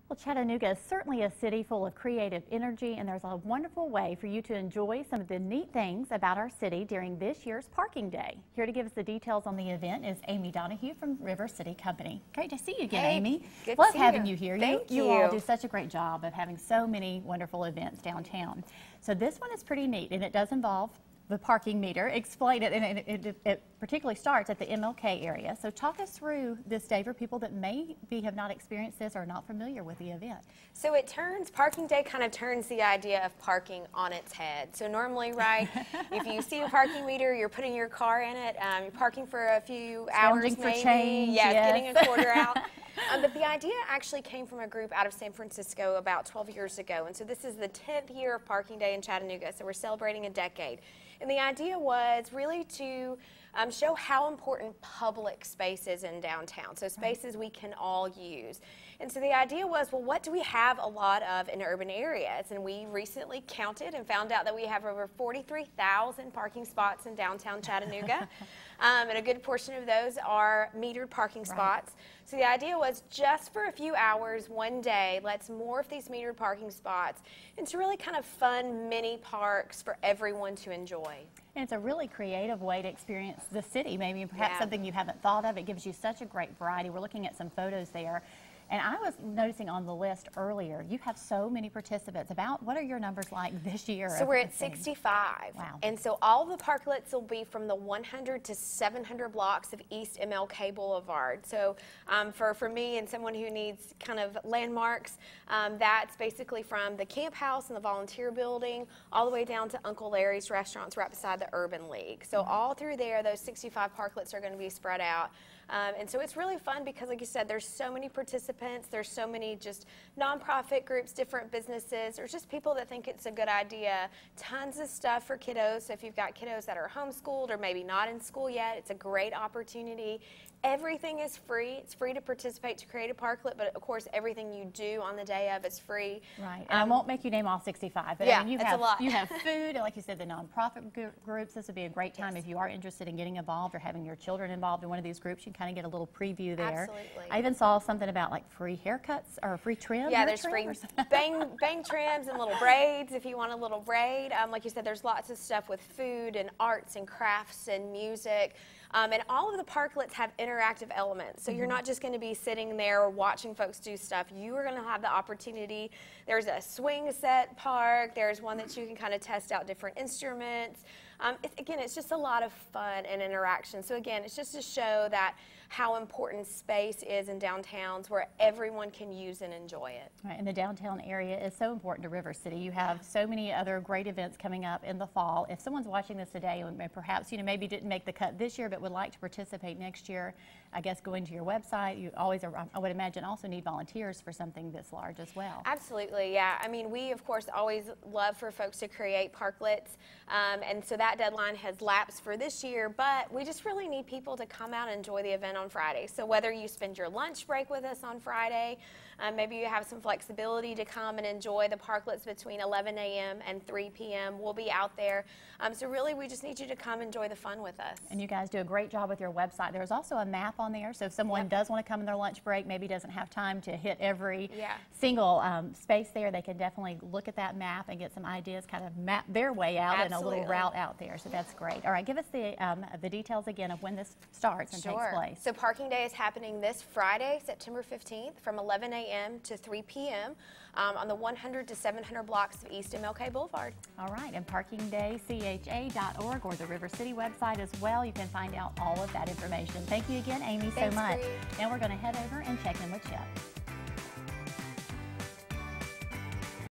Well, Chattanooga is certainly a city full of creative energy, and there's a wonderful way for you to enjoy some of the neat things about our city during this year's Parking Day. Here to give us the details on the event is Amy Donahue from River City Company. Great to see you again, Amy. Good Love to see having you here. Thank you. You all do such a great job of having so many wonderful events downtown. So this one is pretty neat, and it does involve the parking meter. Explain it, and it particularly starts at the MLK area. So talk us through this day for people that maybe have not experienced this or are not familiar with the event. So Parking Day kind of turns the idea of parking on its head. So normally, right, if you see a parking meter, you're putting your car in it, you're parking for a few hours maybe. For change, yes. Getting a quarter out. But the idea actually came from a group out of San Francisco about 12 years ago. And so this is the 10th year of Parking Day in Chattanooga. So we're celebrating a decade. And the idea was really to show how important public space is in downtown. So spaces we can all use. And so the idea was, well, what do we have a lot of in urban areas? And we recently counted and found out that we have over 43,000 parking spots in downtown Chattanooga. And a good portion of those are metered parking spots. So the idea was just for a few hours, one day, let's morph these metered parking spots into really kind of fun mini parks for everyone to enjoy. And it's a really creative way to experience the city, maybe perhaps something you haven't thought of. It gives you such a great variety. We're looking at some photos there. And I was noticing on the list earlier, you have so many participants. What are your numbers like this year? So we're at 65. Wow. And so all the parklets will be from the 100 to 700 blocks of East MLK Boulevard. So for me and someone who needs kind of landmarks, that's basically from the camp house and the volunteer building all the way down to Uncle Larry's restaurants right beside the Urban League. So all through there, those 65 parklets are going to be spread out. And so it's really fun because, like you said, there's so many participants, there's so many just nonprofit groups, different businesses, there's just people that think it's a good idea. Tons of stuff for kiddos. So if you've got kiddos that are homeschooled or maybe not in school yet, it's a great opportunity. Everything is free. It's free to participate to create a parklet, but of course everything you do on the day of is free. Right, and I won't make you name all 65, but yeah, I mean, it's a lot. You have food, and like you said, the nonprofit groups. This would be a great time if you are interested in getting involved or having your children involved in one of these groups. You can kind of get a little preview there. Absolutely. I even saw something about like free haircuts or free trim. Yeah, there's free bang trims and little braids if you want a little braid. Like you said, there's lots of stuff with food and arts and crafts and music. And all of the parklets have interactive elements. So you're not just going to be sitting there watching folks do stuff. You are going to have the opportunity. There's a swing set park. There's one that you can kind of test out different instruments. Again, it's just a lot of fun and interaction. So again, it's just to show that how important space is in downtowns where everyone can use and enjoy it. Right, and the downtown area is so important to River City. You have so many other great events coming up in the fall. If someone's watching this today and perhaps maybe didn't make the cut this year but would like to participate next year, I guess going to your website, you always, I would imagine, also need volunteers for something this large as well. Absolutely, yeah. I mean, we of course always love for folks to create parklets, and so that deadline has lapsed for this year, but we just really need people to come out and enjoy the event on Friday. So whether you spend your lunch break with us on Friday, maybe you have some flexibility to come and enjoy the parklets between 11 a.m. and 3 p.m. We'll be out there. So really, we just need you to come enjoy the fun with us. And you guys do a great job with your website. There's also a map on there, so if someone does want to come in their lunch break, maybe doesn't have time to hit every single space there, they can definitely look at that map and get some ideas, kind of map their way out in a little route out there. So that's great. All right, give us the details again of when this starts and takes place. So Parking Day is happening this Friday, September 15th, from 11 a.m. to 3 p.m. On the 100 to 700 blocks of East MLK Boulevard. All right, and parkingdaycha.org or the River City website as well. You can find out all of that information. Thank you again, Amy, so much. Bree. Now we're going to head over and check in with Chip.